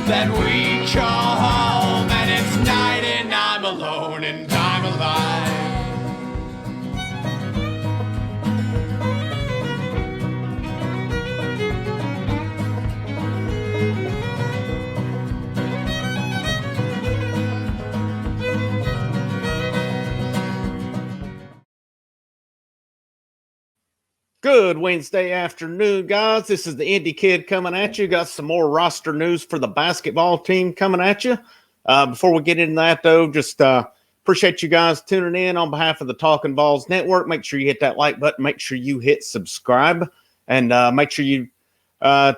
that we call home, and it's night and I'm alone and I'm alive. Good Wednesday afternoon, guys. This is the Indy Kid coming at you. Got some more roster news for the basketball team coming at you. Before we get into that, though, just appreciate you guys tuning in on behalf of the Talkin VAWLS Network. Make sure you hit that like button. Make sure you hit subscribe. And make sure you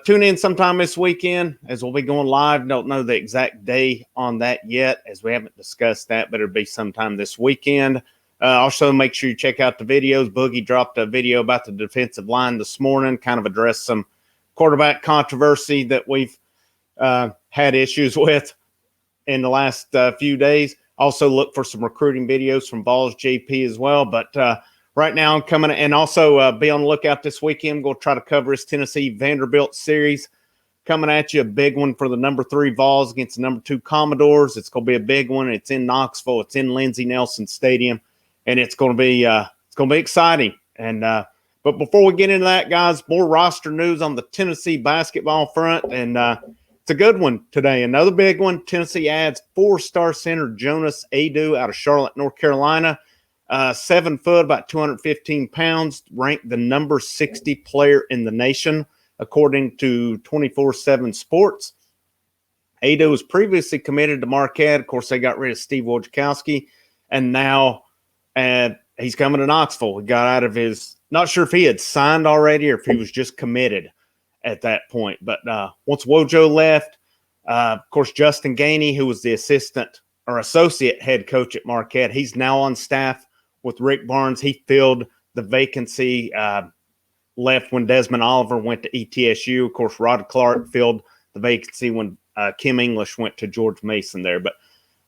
tune in sometime this weekend as we'll be going live. Don't know the exact day on that yet as we haven't discussed that, but it'll be sometime this weekend. Also, make sure you check out the videos. Boogie dropped a video about the defensive line this morning, kind of addressed some quarterback controversy that we've had issues with in the last few days. Also, look for some recruiting videos from VAWLS JP as well. But right now, I'm coming, and also be on the lookout this weekend. We'll try to cover his Tennessee Vanderbilt series. Coming at you, a big one for the number 3 Vols against the number 2 Commodores. It's going to be a big one. It's in Knoxville. It's in Lindsey Nelson Stadium. And it's going to be exciting. And but before we get into that, guys, more roster news on the Tennessee basketball front, and it's a good one today. Another big one. Tennessee adds 4-star center Jonas Aidoo out of Charlotte, North Carolina. 7 foot, about 215 pounds, ranked the number 60 player in the nation, according to 24/7 Sports. Aidoo was previously committed to Marquette. Of course, they got rid of Steve Wojciechowski, and now he's coming to Knoxville. He got out of his – not sure if he had signed already or if he was just committed at that point. But once Wojo left, of course, Justin Gainey, who was the assistant or associate head coach at Marquette, he's now on staff with Rick Barnes. He filled the vacancy left when Desmond Oliver went to ETSU. Of course, Rod Clark filled the vacancy when Kim English went to George Mason there. But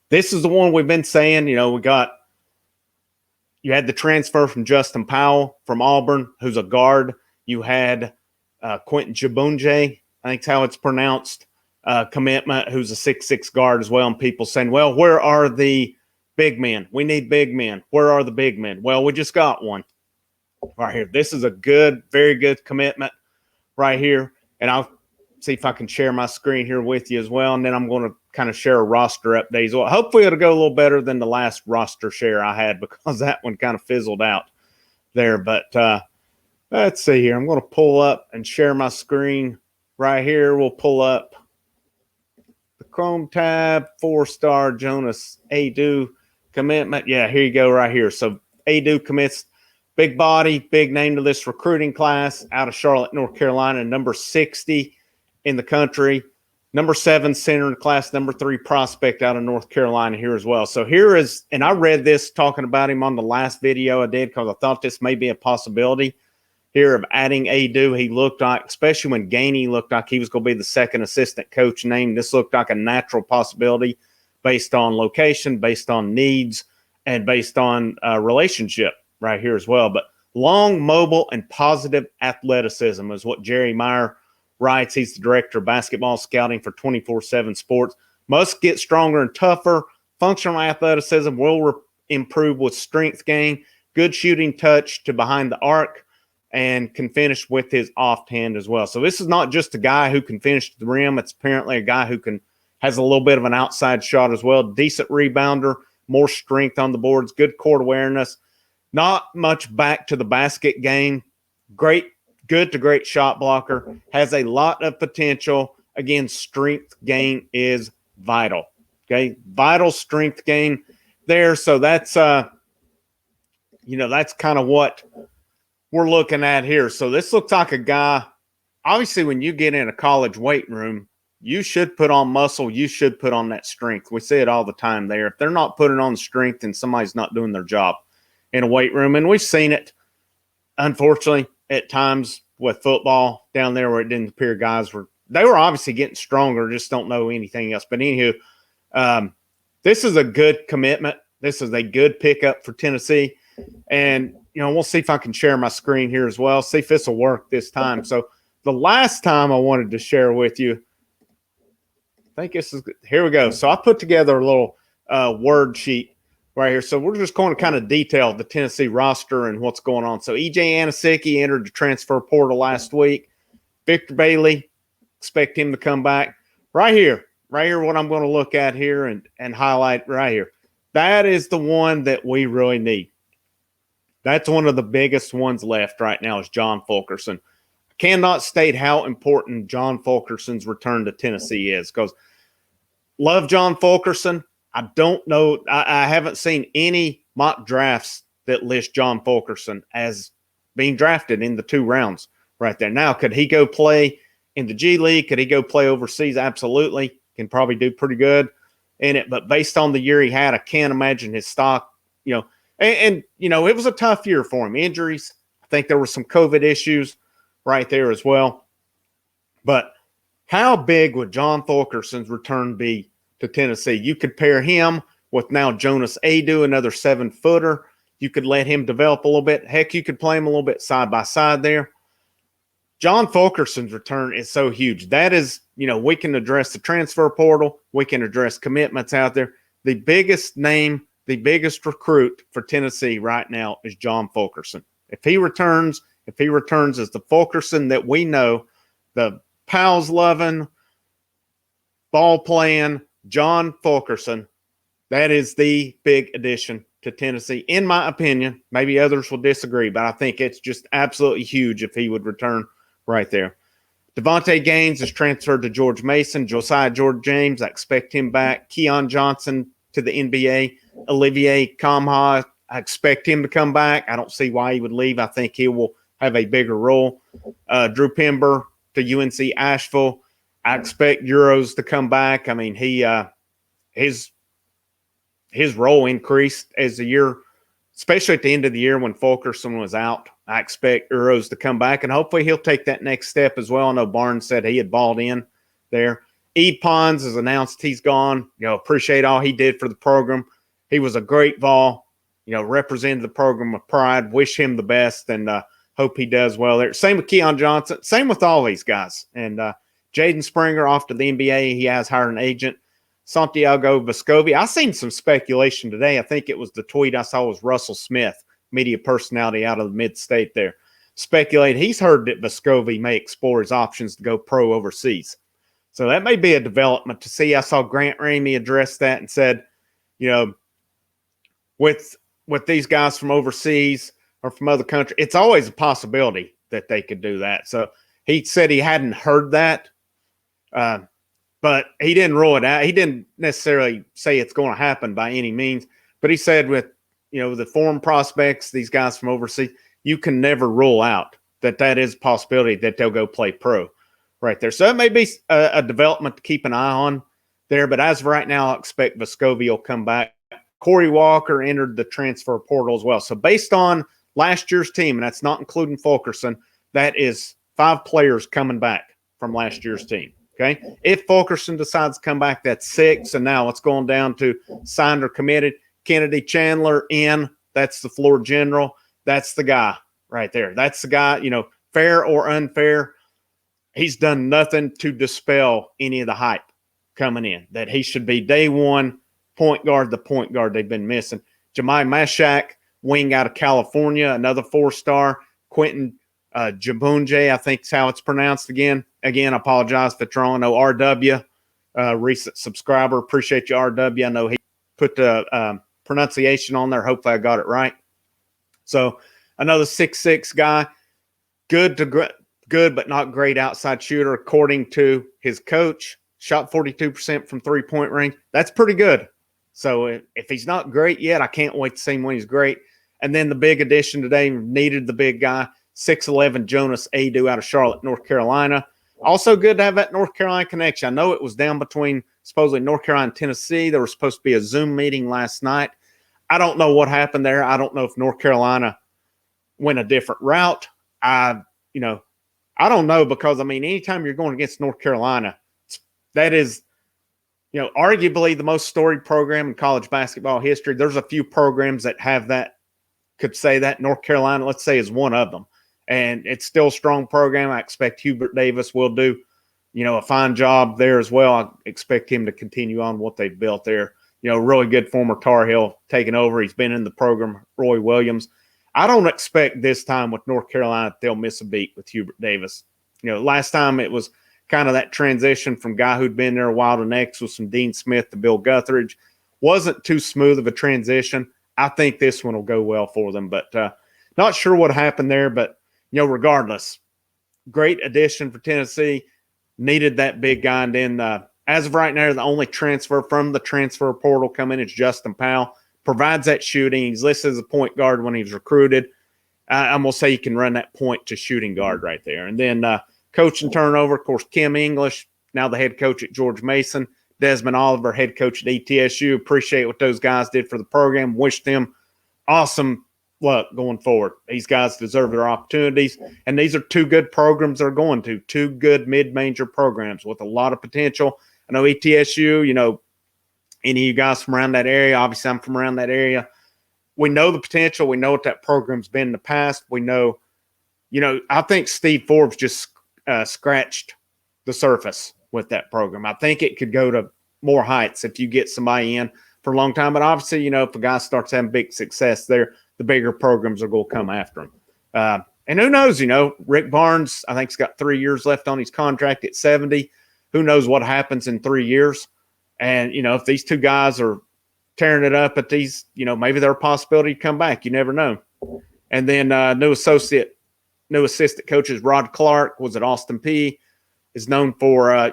this is the one we've been saying, you had the transfer from Justin Powell from Auburn, who's a guard. You had Quentin Jabunje, I think is how it's pronounced, commitment, who's a 6'6" guard as well. And people saying, well, where are the big men? We need big men. Where are the big men? Well, we just got one right here. This is a good, very good commitment right here. And I'll see if I can share my screen here with you as well. And then I'm going to kind of share a roster update as well. Hopefully it'll go a little better than the last roster share I had because that one kind of fizzled out there. But let's see here. I'm going to pull up and share my screen right here. We'll pull up the Chrome tab, 4-star Jonas Aidoo commitment. Yeah, here you go right here. So Aidoo commits, big body, big name to this recruiting class out of Charlotte, North Carolina, number 60 in the country, number 7 center in the class, number 3 prospect out of North Carolina here as well. So here is, and I read this talking about him on the last video I did because I thought this may be a possibility here of adding Aidoo. He looked like, especially when Gainey looked like he was going to be the second assistant coach named, this looked like a natural possibility based on location, based on needs, and based on relationship right here as well. But long, mobile, and positive athleticism is what Jerry Meyer writes. He's the director of basketball scouting for 24/7 Sports. Must get stronger and tougher. Functional athleticism will improve with strength gain. Good shooting touch to behind the arc and can finish with his offhand as well. So this is not just a guy who can finish the rim. It's apparently a guy who has a little bit of an outside shot as well. Decent rebounder, more strength on the boards, good court awareness. Not much back to the basket game. Good to great shot blocker. Has a lot of potential. Again, strength gain is vital. Okay, vital strength gain there. So that's that's kind of what we're looking at here. So this looks like a guy. Obviously, when you get in a college weight room, you should put on muscle. You should put on that strength. We say it all the time there. If they're not putting on strength, then somebody's not doing their job in a weight room. And we've seen it, unfortunately, at times with football down there where it didn't appear guys were obviously getting stronger, just don't know anything else. But anywho, this is a good commitment. This is a good pickup for Tennessee. And, we'll see if I can share my screen here as well, see if this will work this time. So the last time I wanted to share with you, think this is here we go. So I put together a little word sheet right here. So we're just going to kind of detail the Tennessee roster and what's going on. So EJ Anasicki entered the transfer portal last week. Victor Bailey, expect him to come back. Right here, what I'm going to look at here and highlight right here. That is the one that we really need. That's one of the biggest ones left right now is John Fulkerson. I cannot state how important John Fulkerson's return to Tennessee is because love John Fulkerson. I don't know. I haven't seen any mock drafts that list John Fulkerson as being drafted in the 2 rounds right there. Now, could he go play in the G League? Could he go play overseas? Absolutely. Can probably do pretty good in it. But based on the year he had, I can't imagine his stock, and it was a tough year for him. Injuries. I think there were some COVID issues right there as well. But how big would John Fulkerson's return be to Tennessee? You could pair him with now Jonas Aidoo, another 7-footer. You could let him develop a little bit. Heck, you could play him a little bit side by side there. John Fulkerson's return is so huge. That is, we can address the transfer portal. We can address commitments out there. The biggest name, the biggest recruit for Tennessee right now is John Fulkerson. If he returns as the Fulkerson that we know, the Powell's loving, ball playing, John Fulkerson, that is the big addition to Tennessee, in my opinion. Maybe others will disagree, but I think it's just absolutely huge if he would return right there. Devontae Gaines is transferred to George Mason. Josiah-Jordan James, I expect him back. Keon Johnson to the NBA. Olivier Kamha, I expect him to come back. I don't see why he would leave. I think he will have a bigger role. Drew Pember to UNC Asheville. I expect Euros to come back. I mean, his role increased as the year, especially at the end of the year when Fulkerson was out. I expect Euros to come back, and hopefully he'll take that next step as well. I know Barnes said he had balled in there. E. Pons has announced he's gone. Appreciate all he did for the program. He was a great Vol, represented the program with pride. Wish him the best, and hope he does well there. Same with Keon Johnson. Same with all these guys. And Jaden Springer off to the NBA. He has hired an agent. Santiago Vescovi. I seen some speculation today. I think it was the tweet I saw was Russell Smith, media personality out of the mid-state there, speculate he's heard that Vescovi may explore his options to go pro overseas. So that may be a development to see. I saw Grant Ramey address that and said, with these guys from overseas or from other countries, it's always a possibility that they could do that. So he said he hadn't heard that, but he didn't rule it out. He didn't necessarily say it's going to happen by any means, but he said with, the foreign prospects, these guys from overseas, you can never rule out that is a possibility that they'll go play pro right there. So it may be a development to keep an eye on there, but as of right now, I expect Vescovi will come back. Corey Walker entered the transfer portal as well. So based on last year's team, and that's not including Fulkerson, that is 5 players coming back from last year's team. Okay. If Fulkerson decides to come back, that's 6. And now it's going down to signed or committed. Kennedy Chandler in. That's the floor general. That's the guy right there. That's the guy, fair or unfair. He's done nothing to dispel any of the hype coming in that he should be day one point guard, the point guard they've been missing. Jemai Mashak, wing out of California, another 4-star. Quentin Jabunje, I think is how it's pronounced again. Again, I apologize for throwing. No, RW, recent subscriber. Appreciate you, RW. I know he put the pronunciation on there. Hopefully I got it right. So another 6'6" guy, good, but not great outside shooter, according to his coach. Shot 42% from 3-point range. That's pretty good. So if he's not great yet, I can't wait to see him when he's great. And then the big addition today, needed the big guy, 6'11" Jonas Aidoo out of Charlotte, North Carolina. Also good to have that North Carolina connection. I know it was down between supposedly North Carolina and Tennessee. There was supposed to be a Zoom meeting last night. I don't know what happened there. I don't know if North Carolina went a different route. I don't know because, anytime you're going against North Carolina, that is, arguably the most storied program in college basketball history. There's a few programs that have that, could say that. North Carolina, let's say, is one of them. And it's still a strong program. I expect Hubert Davis will do a fine job there as well. I expect him to continue on what they've built there. Really good former Tar Heel taking over. He's been in the program, Roy Williams. I don't expect this time with North Carolina they'll miss a beat with Hubert Davis. Last time it was kind of that transition from guy who'd been there a while to next with some Dean Smith to Bill Guthridge. Wasn't too smooth of a transition. I think this one will go well for them, but not sure what happened there. But, regardless, great addition for Tennessee. Needed that big guy. And then as of right now, the only transfer from the transfer portal coming is Justin Powell. Provides that shooting. He's listed as a point guard when he was recruited. I'm going to say he can run that point to shooting guard right there. And then coaching turnover, of course, Kim English, now the head coach at George Mason. Desmond Oliver, head coach at ETSU. Appreciate what those guys did for the program. Wish them awesome luck going forward. These guys deserve their opportunities. And these are two good programs they're going to. Two good mid-major programs with a lot of potential. I know ETSU, any of you guys from around that area, obviously I'm from around that area. We know the potential. We know what that program's been in the past. We know, I think Steve Forbes just scratched the surface with that program. I think it could go to more heights if you get somebody in for a long time. But obviously, if a guy starts having big success there, the bigger programs are going to come after him. And who knows, Rick Barnes, I think he's got 3 years left on his contract at 70. Who knows what happens in 3 years? And, if these two guys are tearing it up at these, maybe there's a possibility to come back. You never know. And then new assistant coaches, Rod Clark was at Austin Peay, is known for,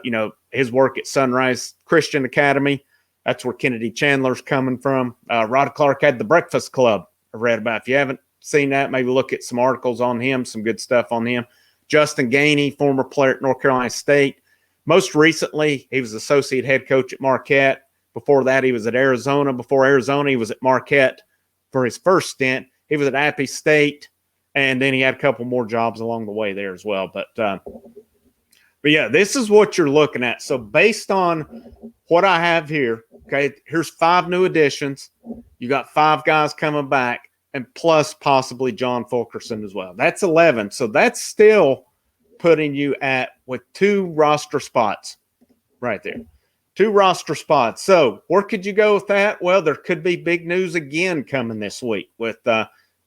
his work at Sunrise Christian Academy. That's where Kennedy Chandler's coming from. Rod Clark had the Breakfast Club I read about. If you haven't seen that, maybe look at some articles on him, some good stuff on him. Justin Gainey, former player at North Carolina State. Most recently, he was associate head coach at Marquette. Before that, he was at Arizona. Before Arizona, he was at Marquette for his first stint. He was at Appy State, and then he had a couple more jobs along the way there as well. But yeah, this is what you're looking at. So based on what I have here, okay, here's 5 new additions. You got 5 guys coming back, and plus possibly John Fulkerson as well. That's 11. So that's still putting you at with 2 roster spots right there. 2 roster spots. So where could you go with that? Well, there could be big news again coming this week with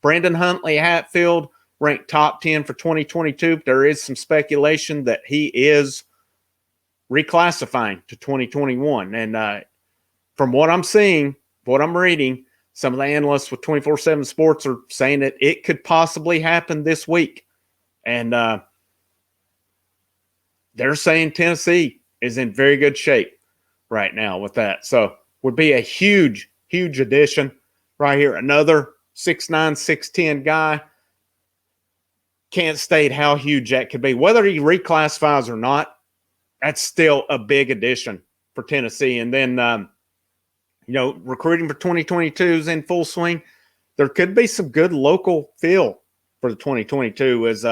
Brandon Huntley Hatfield ranked top 10 for 2022. There is some speculation that he is reclassifying to 2021. And from what I'm seeing, what I'm reading, some of the analysts with 24/7 Sports are saying that it could possibly happen this week. And they're saying Tennessee is in very good shape right now with that. So would be a huge, huge addition right here. Another 6'9", 6'10" guy. Can't state how huge that could be. Whether he reclassifies or not, that's still a big addition for Tennessee. And then, recruiting for 2022 is in full swing. There could be some good local feel for the 2022. As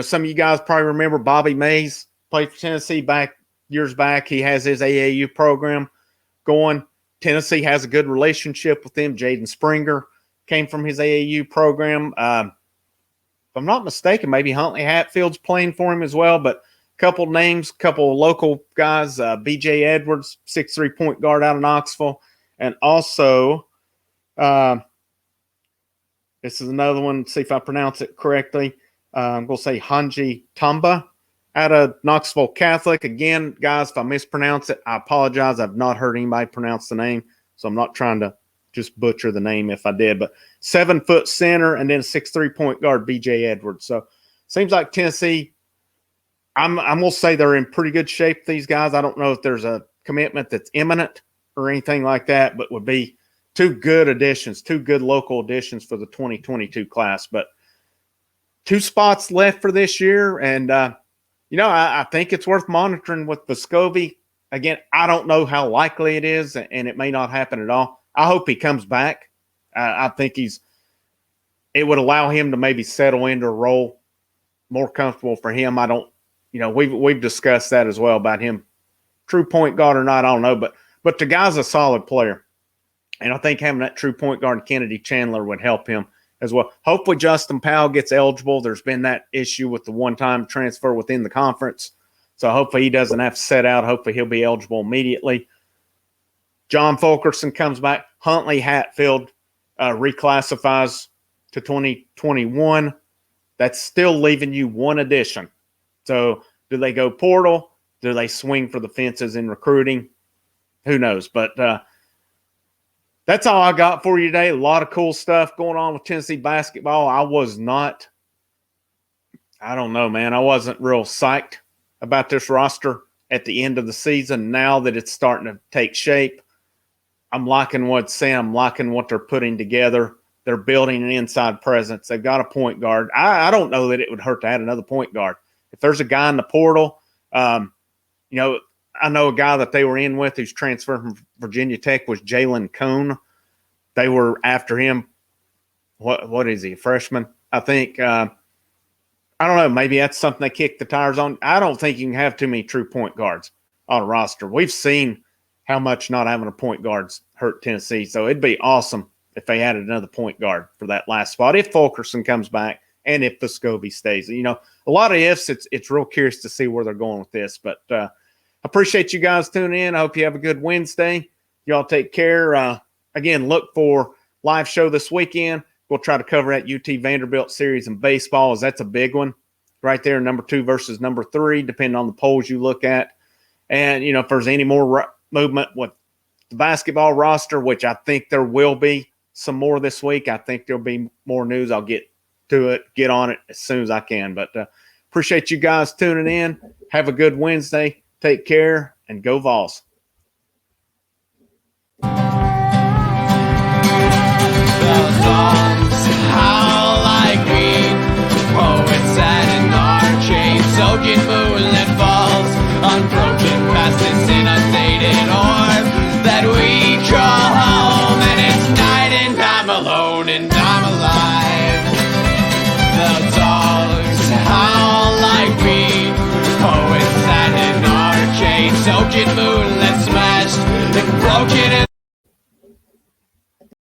some of you guys probably remember Bobby Mays played for Tennessee years back. He has his AAU program going. Tennessee has a good relationship with him. Jaden Springer came from his AAU program. If I'm not mistaken, maybe Huntley Hatfield's playing for him as well. But a couple names, couple local guys. B.J. Edwards, 6'3" point guard out of Knoxville. And also, this is another one. See if I pronounce it correctly. I'm going to say Hanji Tamba out of Knoxville Catholic. Again, guys, if I mispronounce it, I apologize. I've not heard anybody pronounce the name, so I'm not trying to just butcher the name if I did. But 7-foot center and then a 6'3" point guard, B.J. Edwards. So seems like Tennessee, I'm going to say they're in pretty good shape, these guys. I don't know if there's a commitment that's imminent or anything like that, but would be 2 good additions, 2 good local additions for the 2022 class. But 2 spots left for this year, and I think it's worth monitoring with Vescovi. Again, I don't know how likely it is, and it may not happen at all. I hope he comes back. I think it would allow him to maybe settle into a role more comfortable for him. I don't, we've discussed that as well about him, true point guard or not, I don't know, but the guy's a solid player. And I think having that true point guard, Kennedy Chandler, would help him as well. Hopefully Justin Powell gets eligible. There's been that issue with the one-time transfer within the conference. So hopefully he doesn't have to set out. Hopefully he'll be eligible immediately. John Fulkerson comes back. Huntley Hatfield reclassifies to 2021. That's still leaving you one addition. So do they go portal? Do they swing for the fences in recruiting? Who knows? But that's all I got for you today. A lot of cool stuff going on with Tennessee basketball. I wasn't real psyched about this roster at the end of the season. Now that it's starting to take shape, I'm liking what Sam, liking what they're putting together. They're building an inside presence. They've got a point guard. I don't know that it would hurt to add another point guard. If there's a guy in the portal, I know a guy that they were in with who's transferred from Virginia Tech was Jalen Cone. They were after him. What is he, a freshman? I think. I don't know. Maybe that's something they kick the tires on. I don't think you can have too many true point guards on a roster. We've seen how much not having a point guards hurt Tennessee. So it'd be awesome if they added another point guard for that last spot, if Fulkerson comes back and if Vescovi stays. A lot of ifs. It's real curious to see where they're going with this. But appreciate you guys tuning in. I hope you have a good Wednesday. Y'all take care. Again, look for live show this weekend. We'll try to cover that UT Vanderbilt series in baseball, as that's a big one right there, number 2 versus number 3, depending on the polls you look at. And, if there's any more movement with the basketball roster, which I think there will be some more this week, I think there'll be more news. I'll get on it as soon as I can. But appreciate you guys tuning in. Have a good Wednesday. Take care, and go Vols. Howl like me, poets sat in our chains, soaking moonlit falls, unbroken past this inundated orb that we draw home, and it's night and I'm alone and I'm alive. The dogs howl like me, poets sat in our chains, soaking moonlit smashed and broken.